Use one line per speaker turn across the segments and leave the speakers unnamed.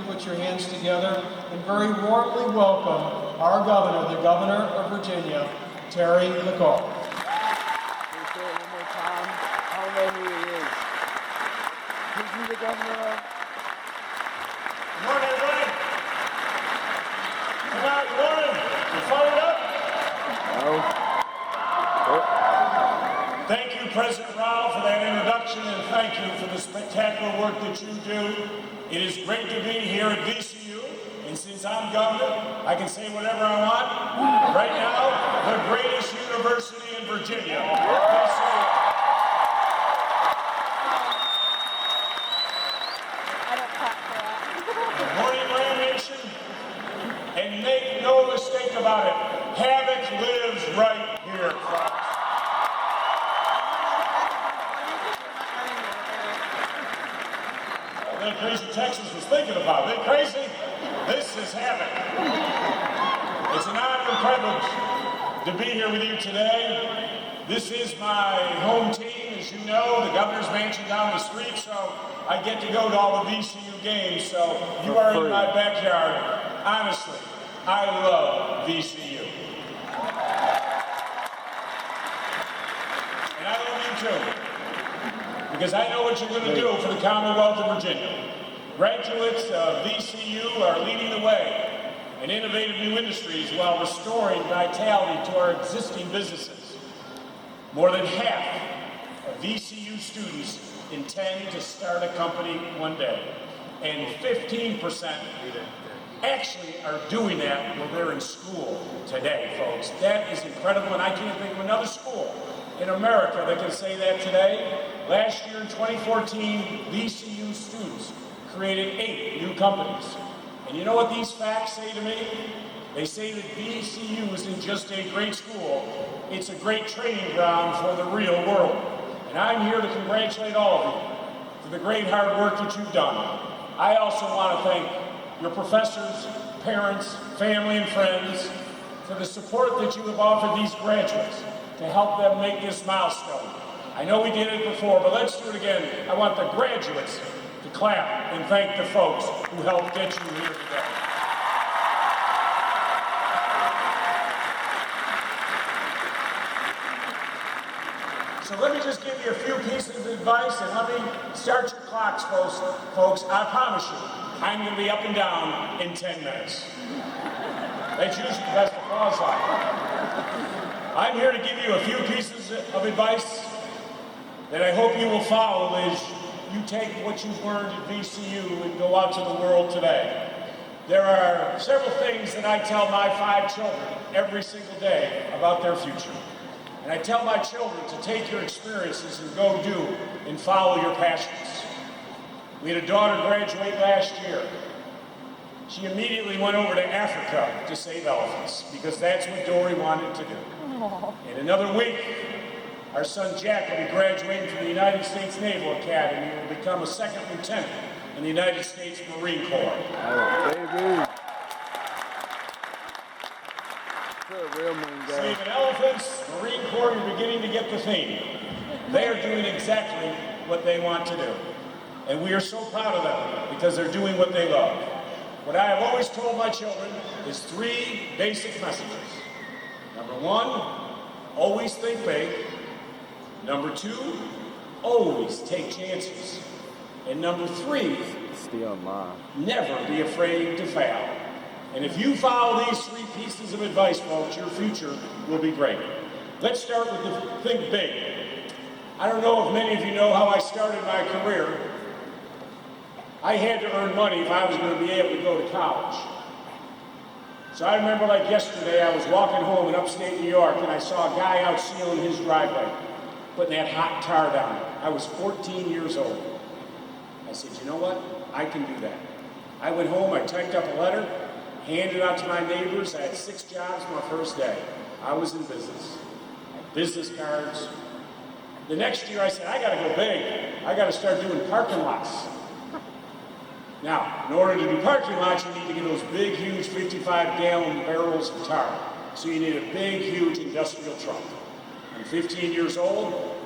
put your hands together and very warmly welcome our governor, the governor of Virginia, Terry McAuliffe.
Say it one more time. I don't know who he is. Who's he the governor of?
Good morning, everybody. Come on, good morning. You fired up?
No.
Thank you, President Rao, for that introduction, and thank you for the spectacular work that you do. It is great to be here at VCU, and since I'm governor, I can say whatever I want. Right now, the greatest university in Virginia, VCU. Good morning, Ram Nation, and make no mistake about it, havoc lives right here, folks. That crazy Texas was thinking about. They crazy? This is havoc. It's an honor and privilege to be here with you today. This is my home team, as you know, the governor's mansion down the street, so I get to go to all the VCU games, so you are in my backyard. Honestly, I love VCU. And I love you too. Because I know what you're going to do for the Commonwealth of Virginia. Graduates of VCU are leading the way in innovative new industries while restoring vitality to our existing businesses. More than half of VCU students intend to start a company one day, and 15% actually are doing that while they're in school today, folks. That is incredible, and I can't think of another school in America that can say that today. Last year in 2014, VCU students created 8 new companies. And you know what these facts say to me? They say that VCU isn't just a great school, it's a great training ground for the real world. And I'm here to congratulate all of you for the great hard work that you've done. I also want to thank your professors, parents, family, and friends for the support that you have offered these graduates to help them make this milestone. I know we did it before, but let's do it again. I want the graduates to clap and thank the folks who helped get you here today. So let me just give you a few pieces of advice, and let me start your clocks, folks. I promise you, I'm going to be up and down in 10 minutes. That's usually the best applause line. I'm here to give you a few pieces of advice that I hope you will follow as you take what you've learned at VCU and go out to the world today. There are several things that I tell my 5 children every single day about their future. And I tell my children to take your experiences and go do and follow your passions. We had a daughter graduate last year. She immediately went over to Africa to save elephants because that's what Dory wanted to do. In another week, our son Jack will be graduating from the United States Naval Academy and will become a 2nd lieutenant in the United States Marine Corps.
Oh, baby. Real mean guy.
Saving elephants, Marine Corps, you're beginning to get the theme. They are doing exactly what they want to do. And we are so proud of them because they're doing what they love. What I have always told my children is 3 basic messages. Number 1, always think big. Number 2, always take chances. And number 3, never be afraid to fail. And if you follow these 3 pieces of advice, folks, your future will be great. Let's start with the think big. I don't know if many of you know how I started my career. I had to earn money if I was going to be able to go to college. So I remember like yesterday, I was walking home in upstate New York and I saw a guy out sealing his driveway, putting that hot tar down it. I was 14 years old. I said, you know what? I can do that. I went home, I typed up a letter, handed it out to my neighbors. I had 6 jobs my first day. I was in business. I had business cards. The next year I said, I gotta go big. I gotta start doing parking lots. Now, in order to do parking lots, you need to get those big, huge 55-gallon barrels of tar. So you need a big, huge industrial truck. I'm 15 years old.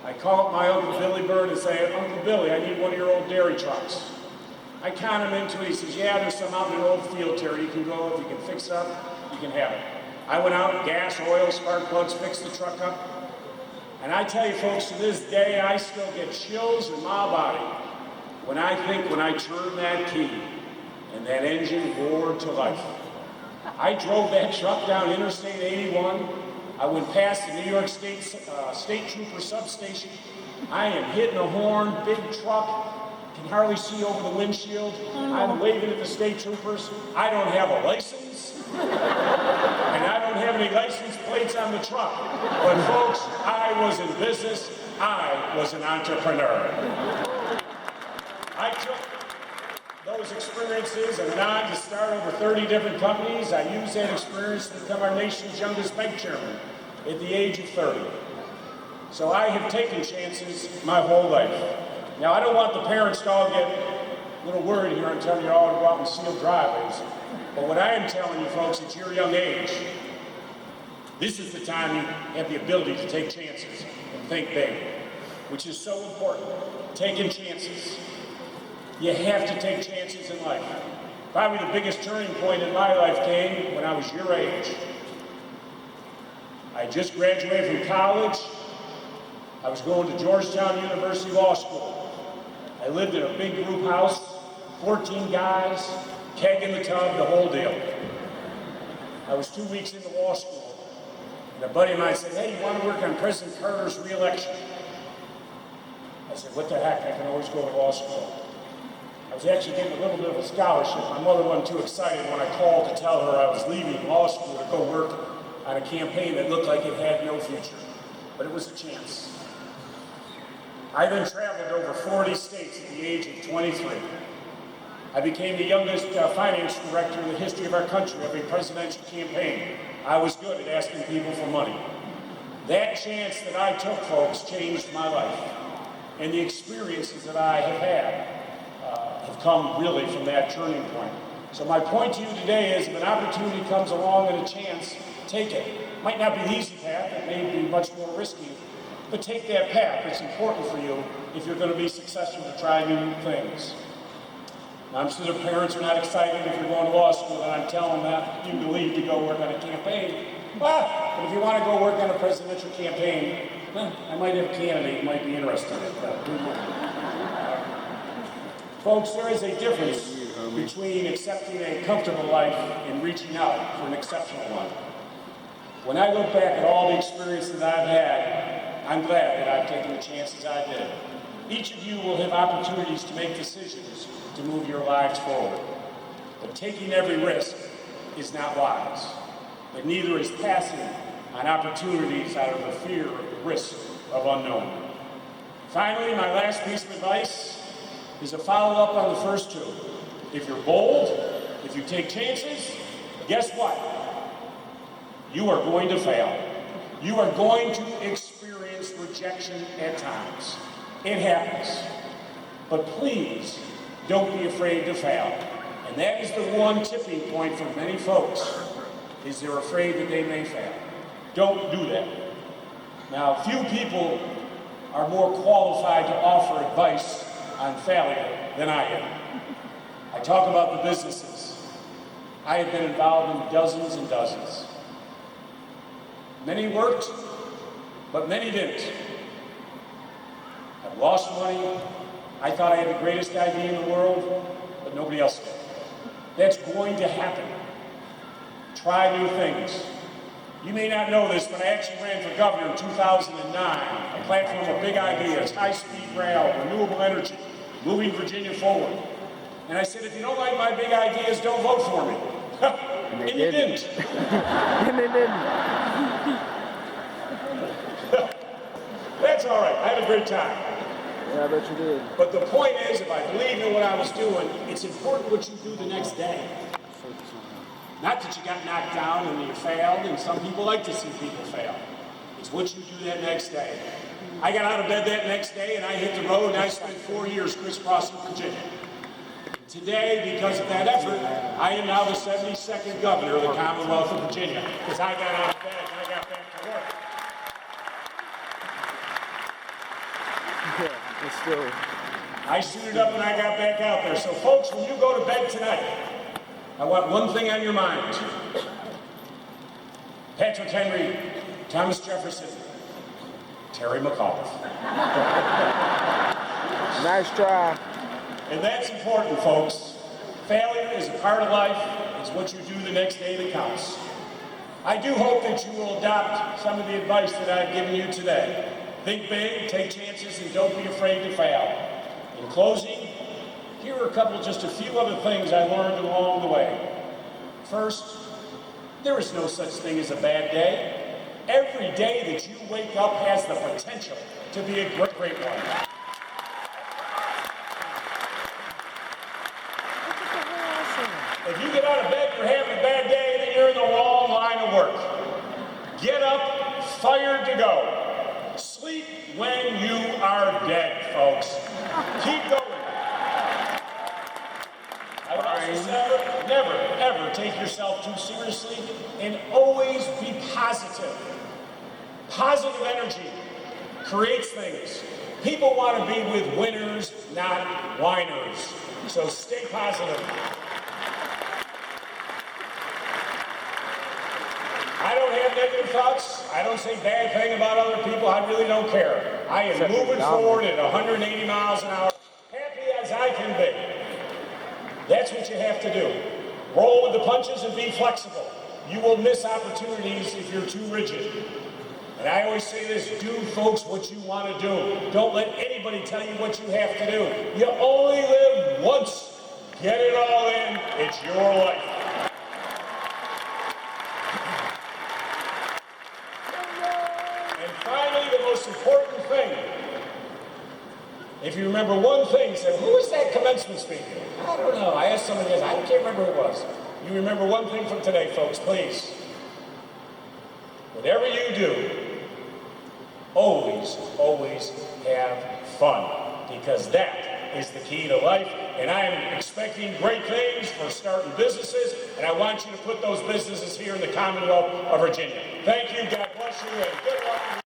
I call up my Uncle Billy Bird and say, Uncle Billy, I need one of your old dairy trucks. I con him into it. He says, yeah, there's some out in an old field, Terry. You can go, if you can fix it up, you can have it. I went out, gas, oil, spark plugs, fixed the truck up. And I tell you folks, to this day, I still get chills in my body when I think when I turned that key and that engine roared to life. I drove that truck down Interstate 81. I went past the New York State Trooper substation. I am hitting a horn, big truck, can hardly see over the windshield. I'm waving at the state troopers. I don't have a license, and I don't have any license plates on the truck. But folks, I was in business. I was an entrepreneur. I took those experiences and went on to start over 30 different companies. I used that experience to become our nation's youngest bank chairman at the age of 30. So I have taken chances my whole life. Now, I don't want the parents to all get a little worried here and tell you all to go out and seal driveways. But what I am telling you folks, at your young age, this is the time you have the ability to take chances and think big, which is so important. Taking chances. You have to take chances in life. Probably the biggest turning point in my life came when I was your age. I just graduated from college. I was going to Georgetown University Law School. I lived in a big group house, 14 guys, keg in the tub, the whole deal. I was 2 weeks into law school, and a buddy of mine said, hey, you want to work on President Carter's re-election? I said, what the heck, I can always go to law school. I was actually getting a little bit of a scholarship. My mother wasn't too excited when I called to tell her I was leaving law school to go work on a campaign that looked like it had no future. But it was a chance. I then traveled over 40 states at the age of 23. I became the youngest finance director in the history of our country of a presidential campaign. I was good at asking people for money. That chance that I took, folks, changed my life. And the experiences that I have had have come really from that turning point. So my point to you today is if an opportunity comes along and a chance, take it. Might not be the easy path, it may be much more risky, but take that path. It's important for you if you're going to be successful to try new things. Now, I'm sure the parents are not excited if you're going to law school and I'm telling them that you can leave to go work on a campaign. But if you want to go work on a presidential campaign, I might have a candidate who might be interested in that. Folks, there is a difference between accepting a comfortable life and reaching out for an exceptional one. When I look back at all the experiences that I've had, I'm glad that I've taken the chances I did. Each of you will have opportunities to make decisions to move your lives forward. But taking every risk is not wise. But neither is passing on opportunities out of the fear of the risk of unknown. Finally, my last piece of advice is a follow-up on the first two. If you're bold, if you take chances, guess what? You are going to fail. You are going to experience rejection at times. It happens. But please, don't be afraid to fail. And that is the one tipping point for many folks, is they're afraid that they may fail. Don't do that. Now, few people are more qualified to offer advice on failure than I am. I talk about the businesses. I have been involved in dozens and dozens. Many worked, but many didn't. I've lost money. I thought I had the greatest idea in the world, but nobody else did. That's going to happen. Try new things. You may not know this, but I actually ran for governor in 2009. A platform of big ideas, high-speed rail, renewable energy, moving Virginia forward. And I said, if you don't like my big ideas, don't vote for me. And you didn't.
And they didn't.
That's all right. I had a great time.
Yeah, I bet you did.
But the point is, if I believed in what I was doing, it's important what you do the next day. Not that you got knocked down and you failed, and some people like to see people fail. It's what you do that next day. I got out of bed that next day and I hit the road and I spent 4 years crisscrossing Virginia. Today, because of that effort, I am now the 72nd governor of the Commonwealth of Virginia, because I got out of bed and I got back to work.
Yeah, but still.
I suited up and I got back out there. So folks, when you go to bed tonight, I want one thing on your mind. Patrick Henry, Thomas Jefferson, Terry McAuliffe.
Nice try.
And that's important, folks. Failure is a part of life. It's what you do the next day that counts. I do hope that you will adopt some of the advice that I've given you today. Think big, take chances, and don't be afraid to fail. In closing, here are just a few other things I learned along the way. First, there is no such thing as a bad day. Every day that you wake up has the potential to be a great one. If you get out of bed, you're having a bad day, then you're in the wrong line of work. Get up, fired to go. Sleep when you are dead, folks. Keep going. I would also say, never, ever take yourself too seriously and always be positive. Positive energy creates things. People want to be with winners, not whiners. So stay positive. I don't have negative thoughts. I don't say bad thing about other people. I really don't care. I am moving forward at 180 miles an hour, happy as I can be. That's what you have to do. Roll with the punches and be flexible. You will miss opportunities if you're too rigid. And I always say this, do, folks, what you want to do. Don't let anybody tell you what you have to do. You only live once. Get it all in. It's your life. And finally, the most important thing. If you remember one thing, say, who was that commencement speaker? I don't know. I asked somebody else. I can't remember who it was. You remember one thing from today, folks, please. Whatever you do, always, always have fun, because that is the key to life. And I am expecting great things for starting businesses, and I want you to put those businesses here in the Commonwealth of Virginia. Thank you, God bless you, and good luck.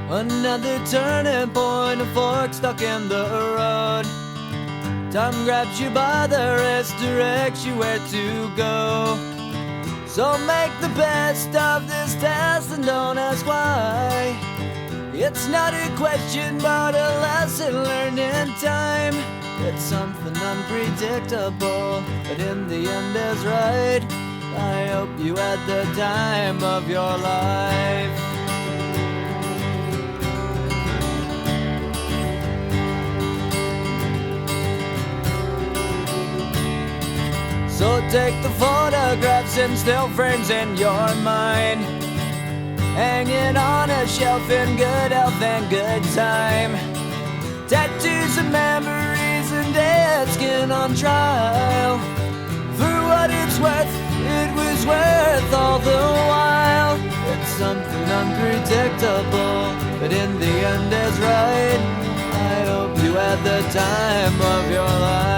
Another turning point, a fork stuck in the road. Time grabs you by the wrist, directs you where to go. So make the best of this test and don't ask why. It's not a question but a lesson learned in time. It's something unpredictable, but in the end is right. I hope you had the time of your life. So take the photographs and still frames in your mind, hanging on a shelf in good health and good time. Tattoos and memories and dead skin on trial. For what it's worth, it was worth all the while. It's something unpredictable, but in the end is right. I hope you had the time of your life.